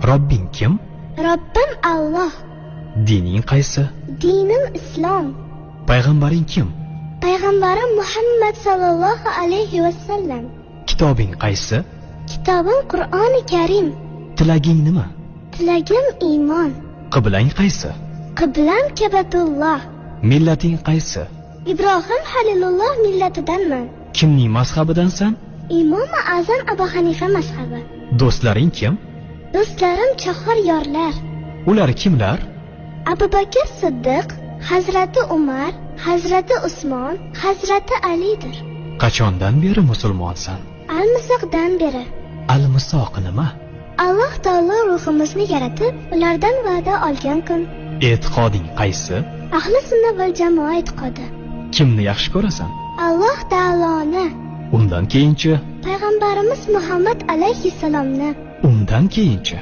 Robbing kim? Robbim Alloh. Dining qaysi? Dinim Islom. Payg'ambaring kim? Payg'ambarim Muhammad sallallohu alayhi vasallam. Kitobing qaysi? Kitobim Qur'oni Karim. Tilaging nima? Tilagim iymon. Qiblang qaysi? Qiblam Kabatulloh. Millating qaysi? Ibrohim Halilulloh millatidanman. Kimning mazhabidansan? Imom Azam Abu Hanifa mazhabi. Do'stlaring kim? Do'stlarim chahor yorlar. Ular kimlar? Abu Bakr Siddiq, Hazrati Umar, Hazrati Usmon, Hazrati Alidir. Qachondan beri musulmonsan? Al-Misoqdan beri. Al-Misoq nima? Alloh taolo ruhimizni yaratib, ulardan va'da olgan kun. E'tiqoding qaysi? Ahli sunna val jamoa e'tiqodi. Kimni yaxshi ko'rasan? Alloh taoloni. Undan keyinchi? Payg'ambarimiz Muhammad alayhissalomni. Undan keyinchi?